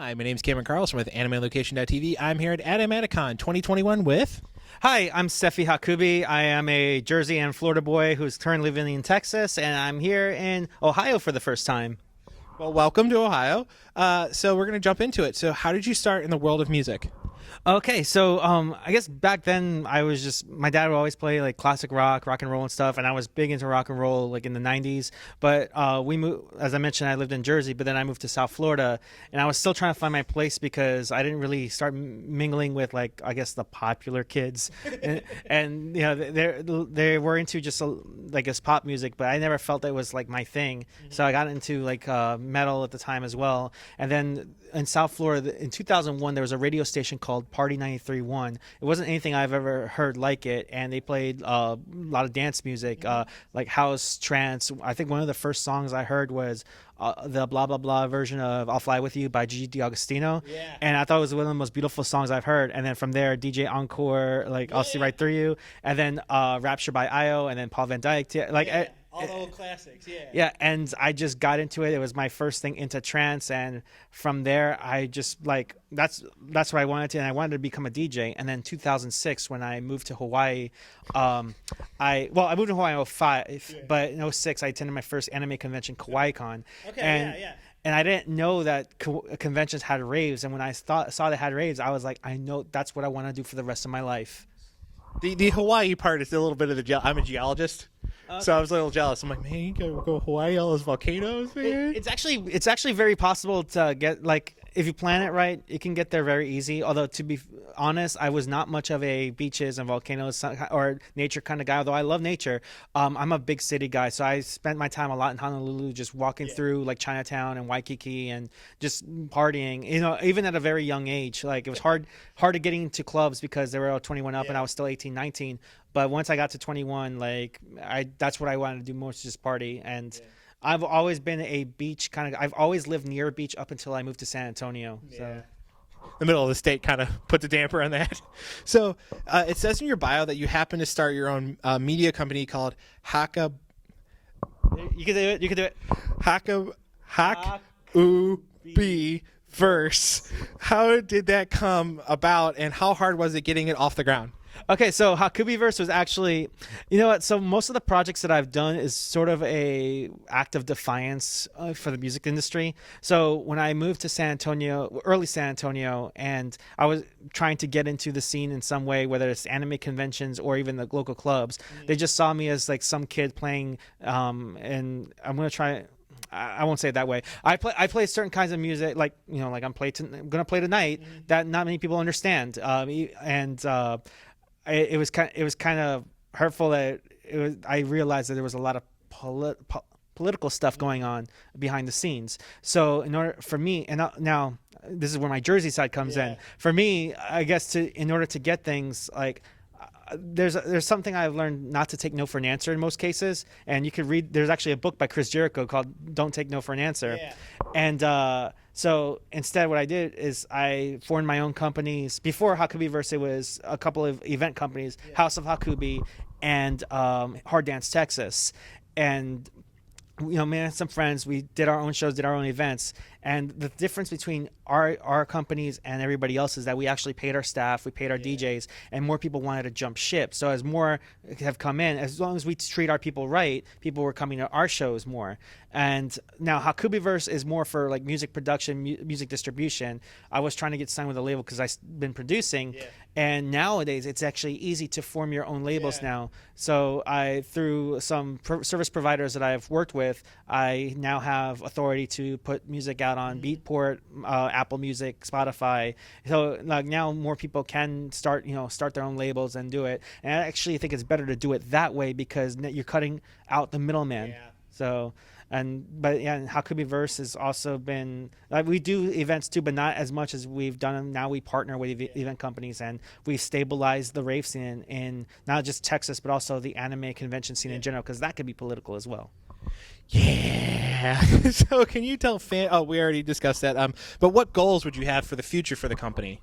Hi, my name is Cameron Carlson with AnimeLocation.tv. I'm here at Animaticon 2021 with... Hi, I'm Sephi Hakubi. I am a Jersey and Florida boy who's currently living in Texas, and I'm here in Ohio for the first time. Well, welcome to Ohio. So we're going to jump into it. So how did you start in the world of music? Okay, so I guess back then my dad would always play like classic rock and roll and stuff, and I was big into rock and roll like in the 90s. But we moved, as I mentioned, I lived in Jersey, but then I moved to South Florida, and I was still trying to find my place because I didn't really start mingling with like I guess the popular kids, and you know they were into just like this pop music, but I never felt that was like my thing. So I got into like metal at the time as well, and then in South Florida in 2001 there was a radio station called Party 93.1. It wasn't anything I've ever heard like it, and they played a lot of dance music, like house, trance. I think one of the first songs I heard was the blah blah blah version of "I'll Fly With You" by Gigi D'Agostino, and I thought it was one of the most beautiful songs I've heard. And then from there, DJ Encore, like "I'll See Right Through You," and then "Rapture" by Io, and then Paul Van Dyke, all the old classics, yeah, and I just got into it. It was my first thing into trance, and from there, I just like that's what I wanted to, and I wanted to become a DJ. And then 2006, when I moved to Hawaii, I moved to Hawaii in '05, but in '06 I attended my first anime convention, KawaiiCon. And I didn't know that conventions had raves, and when I saw they had raves, I was like, I know that's what I want to do for the rest of my life. The Hawaii part is a little bit of I'm a geologist. Okay. So I was a little jealous. I'm like, man, you gotta go Hawaii, all those volcanoes, man. It's actually very possible to get, like, if you plan it right, you can get there very easy. Although, to be honest, I was not much of a beaches and volcanoes or nature kind of guy, although I love nature. I'm a big city guy, so I spent my time a lot in Honolulu just walking through, like, Chinatown and Waikiki and just partying, you know, even at a very young age. Like, it was hard to get into clubs because they were all 21 up and I was still 18, 19. But once I got to 21, like, that's what I wanted to do most, just party. And I've always been a beach kind of. I've always lived near a beach up until I moved to San Antonio. So, the middle of the state kind of put the damper on that. So it says in your bio that you happen to start your own media company called Haka. You can do it. You can do it. Hakubi Verse. How did that come about, and how hard was it getting it off the ground? Okay, so Hakubiverse was actually, you know what? So most of the projects that I've done is sort of a act of defiance for the music industry. So when I moved to San Antonio, early San Antonio, and I was trying to get into the scene in some way, whether it's anime conventions or even the local clubs, they just saw me as like some kid playing, and I'm gonna try. I won't say it that way. I play certain kinds of music, like, you know, like I'm gonna play tonight that not many people understand, It was kind of hurtful that I realized that there was a lot of political stuff going on behind the scenes. So in order for me, and now this is where my Jersey side comes in. For me, I guess in order to get things like. There's something I've learned not to take no for an answer in most cases, and you could read. There's actually a book by Chris Jericho called "Don't Take No for an Answer," and so instead, what I did is I formed my own companies. Before Hakubiverse, it was a couple of event companies, House of Hakubi and Hard Dance Texas, and you know, me and some friends, we did our own shows, did our own events, and the difference between our companies and everybody else is that we actually paid our staff, we paid our DJs, and more people wanted to jump ship. So as more have come in, as long as we treat our people right, people were coming to our shows more. And now Hakubiverse is more for like music production, music distribution. I was trying to get signed with a label because I've been producing, and nowadays it's actually easy to form your own labels now. So through some service providers that I've worked with, I now have authority to put music out on Beatport, Apple Music, Spotify. So like now more people can start their own labels and do it. And I actually think it's better to do it that way because you're cutting out the middleman. So. And Hakubiverse has also been we do events too, but not as much as we've done them. Now we partner with event companies, and we've stabilized the rave scene in not just Texas, but also the anime convention scene in general, because that could be political as well. Yeah. So can you tell we already discussed that. But what goals would you have for the future for the company?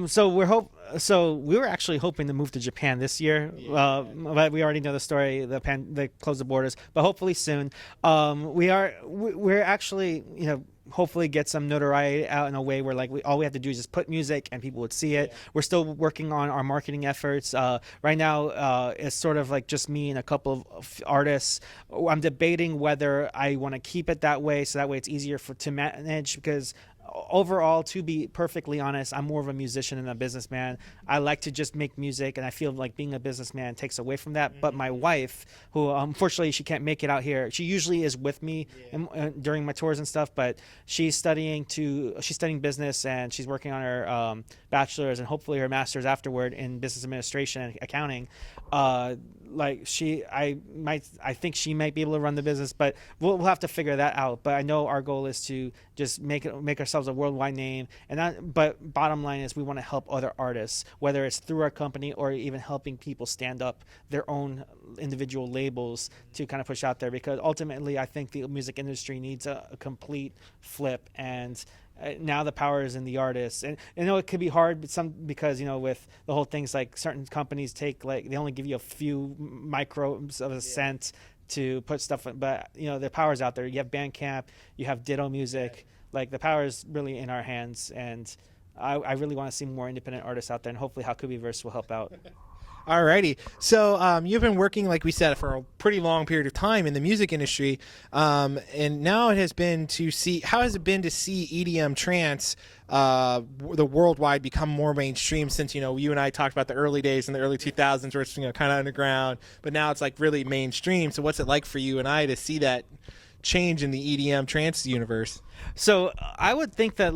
So we were actually hoping to move to Japan this year, but we already know the story. They closed the borders, but hopefully soon. We're actually, hopefully get some notoriety out in a way where like all we have to do is just put music and people would see it. We're still working on our marketing efforts. Right now, it's sort of like just me and a couple of artists. I'm debating whether I want to keep it that way, so that way it's easier to manage, because overall, to be perfectly honest, I'm more of a musician than a businessman. I like to just make music, and I feel like being a businessman takes away from that. But my wife, who unfortunately she can't make it out here, she usually is with me during my tours and stuff. But she's studying business, and she's working on her bachelor's and hopefully her master's afterward in business administration and accounting. Like I think she might be able to run the business, but we'll have to figure that out. But I know our goal is to just make ourselves a worldwide name, but bottom line is we want to help other artists, whether it's through our company or even helping people stand up their own individual labels to kind of push out there, because ultimately I think the music industry needs a complete flip, and now the power is in the artists. And I know it could be hard, but because with the whole things, like certain companies they only give you a few microbes of a cent to put stuff in, but the power's out there. You have Bandcamp, you have Ditto Music. Like, the power is really in our hands, and I really want to see more independent artists out there, and hopefully Hakubiverse will help out. Alrighty. So you've been working, like we said, for a pretty long period of time in the music industry, and now how has it been to see EDM trance the worldwide become more mainstream, since you and I talked about the early days in the early 2000s where it's kind of underground, but now it's like really mainstream. So what's it like for you and I to see that change in the EDM trance universe? So I would think that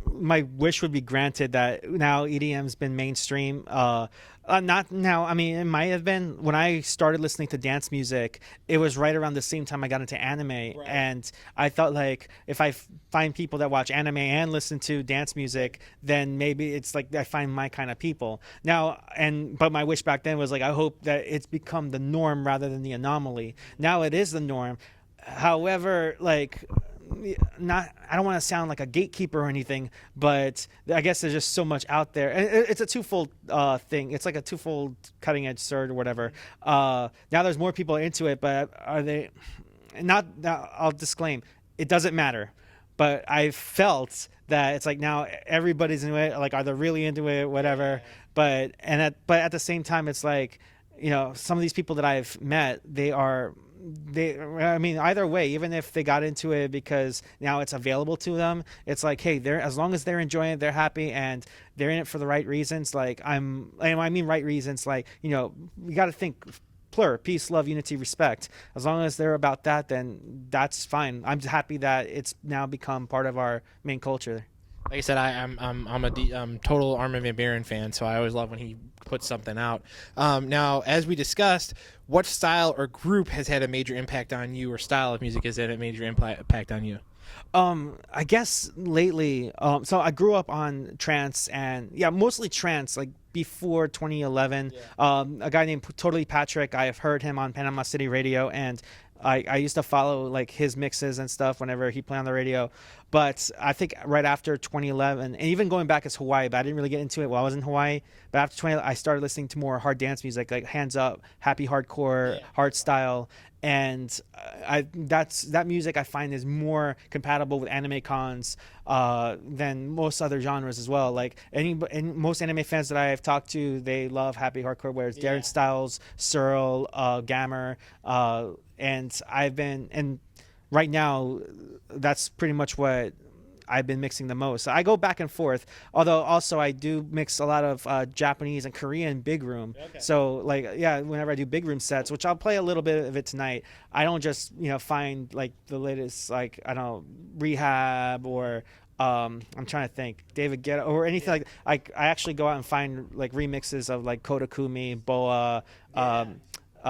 my wish would be granted that now EDM's been mainstream. Not now. I mean, it might have been when I started listening to dance music. It was right around the same time I got into anime, right. And I thought, like, if I find people that watch anime and listen to dance music, then maybe it's like I find my kind of people now. But my wish back then was like, I hope that it's become the norm rather than the anomaly. Now it is the norm. However, I don't want to sound like a gatekeeper or anything, but I guess there's just so much out there. And it's a twofold thing. It's like a twofold cutting edge sword or whatever. Now there's more people into it, but are they not? Now, I'll disclaim, it doesn't matter. But I felt that it's like now everybody's into it. Like, are they really into it? Whatever. But at the same time, it's like, some of these people that I've met, I mean, either way, even if they got into it because now it's available to them, it's like, hey, as long as they're enjoying it, they're happy, and they're in it for the right reasons. Like, I mean right reasons. Like, we got to think plur, peace, love, unity, respect. As long as they're about that, then that's fine. I'm happy that it's now become part of our main culture. Like I said, I'm a total Armin van Buuren fan, so I always love when he puts something out. Now, as we discussed, what style or group has had a major impact on you, or style of music has had a major impact on you? I guess lately, so I grew up on trance, and mostly trance, like before 2011. A guy named Totally Patrick, I have heard him on Panama City Radio, and I used to follow like his mixes and stuff whenever he played on the radio. But I think right after 2011, and even going back as Hawaii, but I didn't really get into it while I was in Hawaii. But after 2011, I started listening to more hard dance music, like Hands Up, Happy Hardcore, Hardstyle. And that music I find is more compatible with anime cons than most other genres as well. Like and most anime fans that I have talked to, they love Happy Hardcore, where it's Darren Styles, Searle, Gammer, and right now that's pretty much what I've been mixing the most. I go back and forth, although also I do mix a lot of Japanese and Korean big room. Okay. So whenever I do big room sets, which I'll play a little bit of it tonight, I don't just find like the latest, like, I don't know, Rehab or I'm trying to think, David Guetta or anything like I actually go out and find like remixes of like Kodakumi, Boa,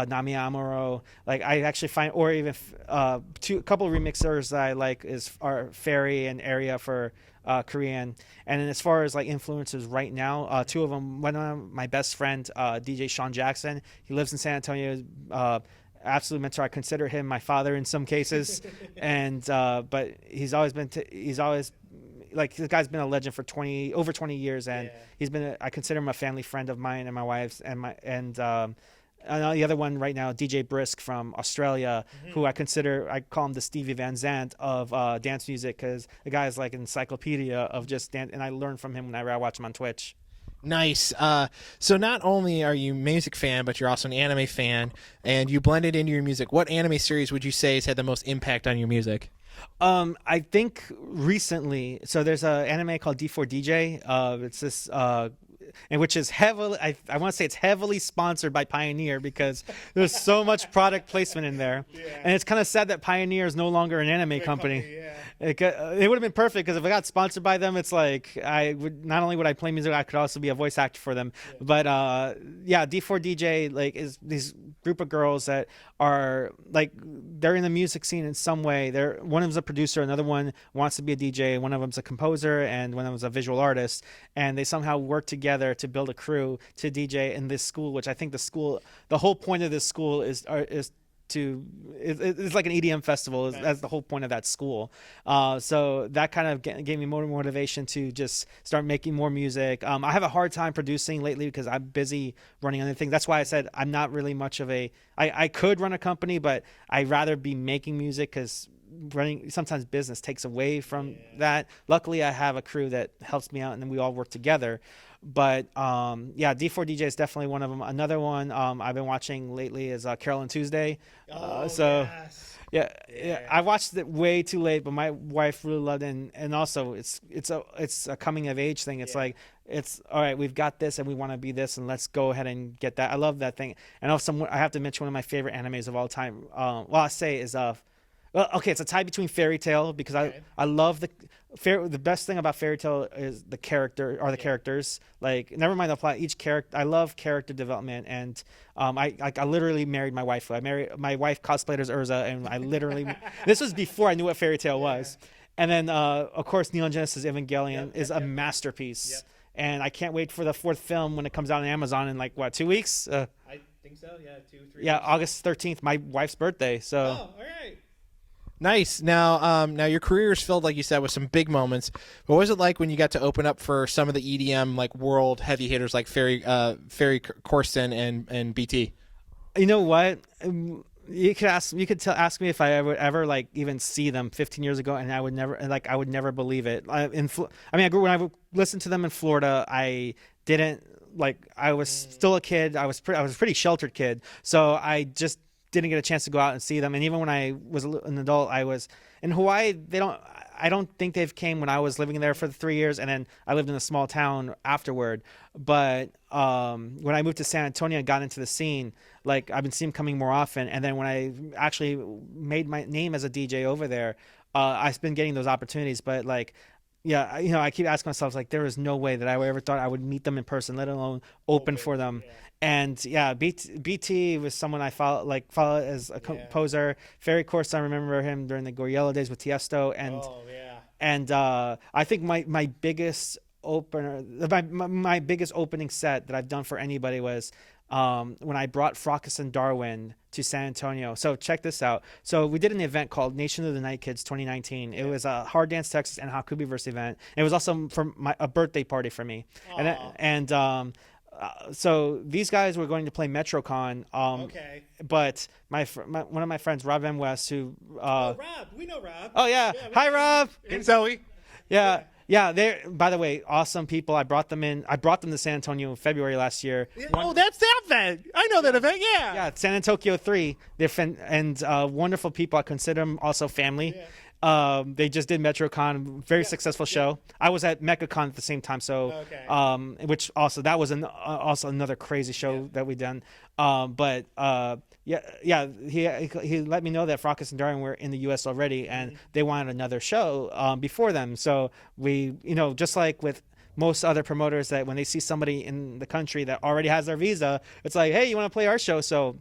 Nami Amuro. Like, I actually find, or even a couple of remixers that I like are Fairy and Area for Korean. And then as far as like influences right now, two of them, one of them, my best friend, DJ Sean Jackson, he lives in San Antonio, absolute mentor. I consider him my father in some cases. And but he's always like, this guy's been a legend for over 20 years, and he's been I consider him a family friend of mine and my wife's, the other one right now, DJ Brisk from Australia, who I call him the Stevie Van Zandt of dance music, because the guy is like an encyclopedia of just dance, and I learn from him whenever I watch him on Twitch. Nice. So not only are you a music fan, but you're also an anime fan, and you blend it into your music. What anime series would you say has had the most impact on your music? I think recently, so there's an anime called D4DJ. It's this, and which is heavily, I want to say it's heavily sponsored by Pioneer, because there's so much product placement in there. And it's kind of sad that Pioneer is no longer an anime company. It would have been perfect, because if I got sponsored by them, it's like not only would I play music, I could also be a voice actor for them. But D4DJ like is these group of girls that are like, they're in the music scene in some way. One of them's a producer, another one wants to be a DJ, one of them's a composer, and one of them's a visual artist, and they somehow work together to build a crew to DJ in this school, which I think the whole point of this school is it's like an EDM festival. That's the whole point of that school. So that kind of gave me more motivation to just start making more music. I have a hard time producing lately because I'm busy running other things. That's why I said I'm not really much of I could run a company, but I'd rather be making music, because running sometimes business takes away from that. Luckily, I have a crew that helps me out, and then we all work together. But D4DJ is definitely one of them. Another one I've been watching lately is Carolyn Tuesday. Yeah, I watched it way too late, but my wife really loved it, and also it's a coming of age thing. It's like, it's all right, we've got this and we want to be this, and let's go ahead and get that. I love that thing. And also, I have to mention one of my favorite animes of all time. It's a tie between Fairy Tail, because I love the best thing about Fairy Tail is the characters. Like, never mind the plot. Each character, I love character development, and I literally married my wife. My wife cosplayed as Urza, and I literally this was before I knew what Fairy Tail was. And then of course Neon Genesis Evangelion is a masterpiece, and I can't wait for the 4th film when it comes out on Amazon in 2 weeks. I think so. 2-3. Yeah, August 13th, my wife's birthday. So. Oh, all right. Nice. Now your career is filled, like you said, with some big moments. What was it like when you got to open up for some of the EDM world heavy hitters like Ferry Corsten and BT? You know what? You could ask me if I would ever even see them 15 years ago, and I would never believe it. When I listened to them in Florida, I didn't I was still a kid. I was a pretty sheltered kid, so I just didn't get a chance to go out and see them. And even when I was an adult, I was in Hawaii. I don't think they've came when I was living there for the 3 years, and then I lived in a small town afterward. But when I moved to San Antonio and got into the scene, I've been seeing them coming more often. And then when I actually made my name as a DJ over there, I've been getting those opportunities. But I keep asking myself, there is no way that I ever thought I would meet them in person, let alone open for them. Yeah. And BT was someone I follow as a composer. Ferry Corsten, I remember him during the Goriello days with Tiesto, and I think my biggest opener, my biggest opening set that I've done for anybody was when I brought Fracas and Darwin to San Antonio. So check this out. So we did an event called Nation of the Night Kids 2019. It was a Hard Dance Texas and Hakubi verse event. It was also for a birthday party for me. Aww. So these guys were going to play MetroCon. But one of my friends, Rob M. West, who Rob, we know Rob. Oh yeah, hi Rob and Zoe. Yeah, they're, by the way, awesome people. I brought them to San Antonio in February last year. That's that event. I know that event. Yeah, San Antonio 3. They're wonderful people. I consider them also family. They just did MetroCon, very successful show. I was at MechaCon at the same time, so which also that was also another crazy show that we done. He let me know that Fracas and Darwin were in the U.S. already, and they wanted another show before them. So we, just like with most other promoters, that when they see somebody in the country that already has their visa, it's like, hey, you want to play our show? So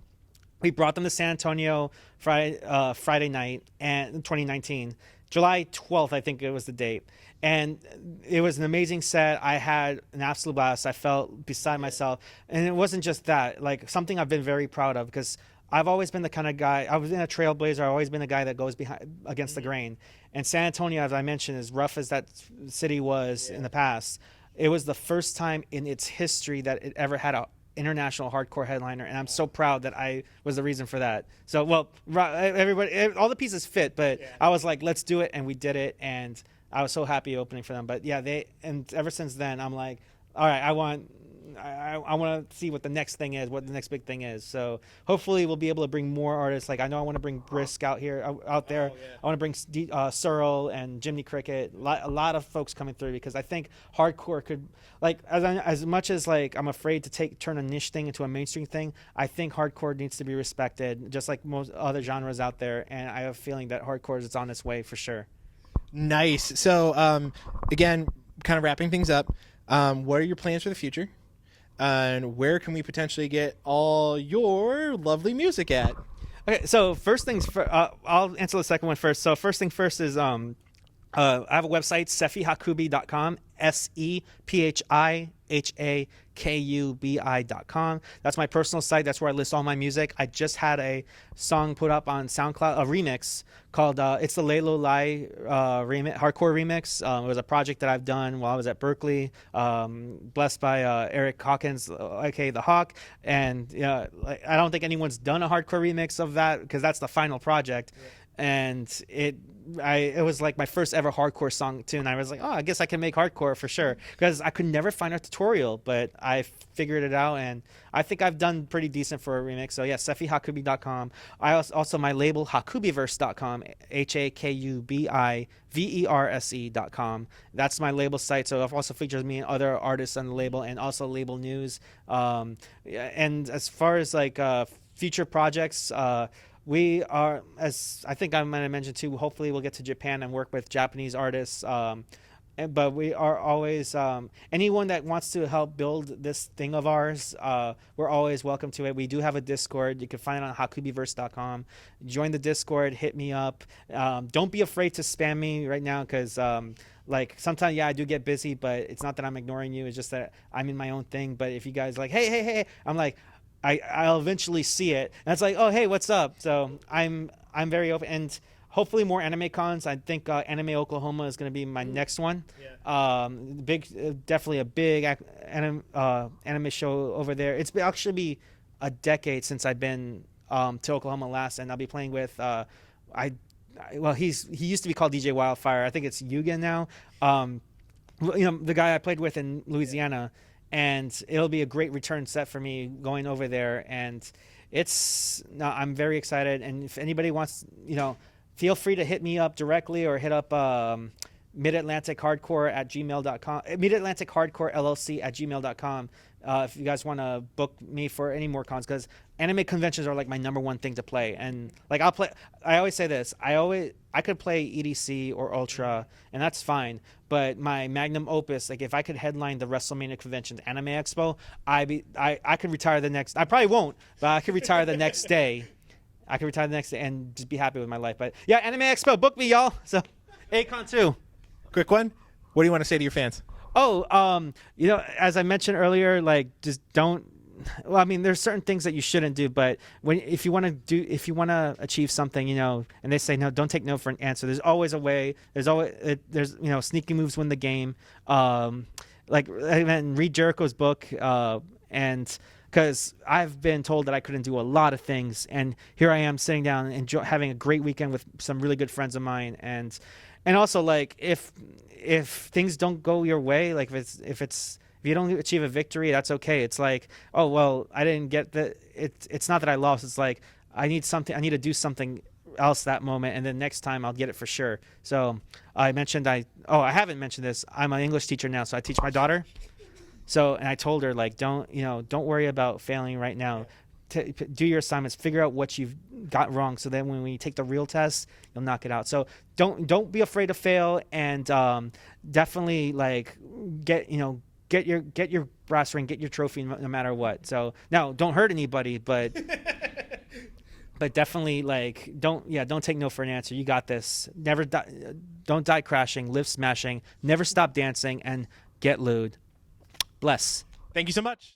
we brought them to San Antonio Friday night, and 2019, July 12th, I think it was the date. And it was an amazing set. I had an absolute blast. I felt beside myself. And it wasn't just that, something I've been very proud of, because I've always been the kind of guy, I was in a trailblazer. I've always been the guy that goes against the grain. And San Antonio, as I mentioned, as rough as that city was in the past, it was the first time in its history that it ever had international hardcore headliner, and I'm so proud that I was the reason for that. So, well, everybody, all the pieces fit, but I was like, let's do it, and we did it, and I was so happy opening for them. But yeah, and ever since then, I'm like, all right, I want to see what the next thing is, what the next big thing is. So hopefully we'll be able to bring more artists. Like I know I want to bring Brisk out there. I want to bring Searle and Jimmy Cricket. A lot of folks coming through, because I think hardcore could, like, as much as like I'm afraid to turn a niche thing into a mainstream thing, I think hardcore needs to be respected, just like most other genres out there. And I have a feeling that hardcore is on its way for sure. Nice. So again, kind of wrapping things up. What are your plans for the future? And where can we potentially get all your lovely music at? Okay, so first things first, I'll answer the second one first. So first thing first is I have a website, sephihakubi.com, sephihakubi.com. That's my personal site. That's where I list all my music. I just had a song put up on SoundCloud, a remix called It's the Laylo Lai hardcore remix. It was a project that I've done while I was at Berkeley, blessed by Eric Hawkins, aka The Hawk. And I don't think anyone's done a hardcore remix of that, because that's the final project. Yeah. And it was like my first ever hardcore song too, and I was like, oh, I guess I can make hardcore for sure, because I could never find a tutorial, but I figured it out, and I think I've done pretty decent for a remix. So yeah, sephihakubi.com. I also my label hakubiverse.com, HAKUBIVERSE.com. That's my label site. So it also features me and other artists on the label, and also label news. And as far as like future projects, we are, as I think I might have mentioned too, hopefully we'll get to Japan and work with Japanese artists. But we are always, anyone that wants to help build this thing of ours, we're always welcome to it. We do have a Discord. You can find it on hakubiverse.com. Join the Discord, hit me up. Don't be afraid to spam me right now, because like sometimes, I do get busy, but it's not that I'm ignoring you. It's just that I'm in my own thing. But if you guys like, hey, I'm like, I'll eventually see it, and it's like, oh, hey, what's up? So I'm very open, and hopefully more anime cons. I think Anime Oklahoma is going to be my next one. Yeah. Definitely a big anime show over there. It's actually be a decade since I've been to Oklahoma last, and I'll be playing with he used to be called DJ Wildfire. I think it's Yugen now. The guy I played with in Louisiana. And it'll be a great return set for me going over there. And I'm very excited. And if anybody wants, feel free to hit me up directly, or hit up midatlantichardcore@gmail.com, midatlantichardcorellc@gmail.com. If you guys want to book me for any more cons, because anime conventions are like my number one thing to play. And like I always say this, I could play EDC or Ultra, and that's fine. But my magnum opus, like if I could headline the WrestleMania convention, the Anime Expo, I could retire the next. I probably won't, but I could retire the next day. And just be happy with my life. But yeah, Anime Expo, book me, y'all. So, Acon too. Quick one. What do you want to say to your fans? Oh, as I mentioned earlier, like just don't. Well, I mean, there's certain things that you shouldn't do, but if you want to achieve something, and they say no, don't take no for an answer. There's always a way. There's sneaky moves win the game. Like read Jericho's book, and because I've been told that I couldn't do a lot of things, and here I am sitting down and having a great weekend with some really good friends of mine, and also like if things don't go your way, like if you don't achieve a victory, that's okay. It's like, oh, well, I didn't get the. It's not that I lost. It's like I need something. I need to do something else that moment, and then next time I'll get it for sure. So I haven't mentioned this. I'm an English teacher now, so I teach my daughter. So, and I told her, like, don't worry about failing right now. Do your assignments, figure out what you've got wrong, so then when we take the real test, you'll knock it out. So don't be afraid to fail, and definitely like get your brass ring, get your trophy no matter what. So now don't hurt anybody, but but definitely like don't take no for an answer. You got this. Never don't die crashing, live smashing, never stop dancing, and get lewd. Bless. Thank you so much.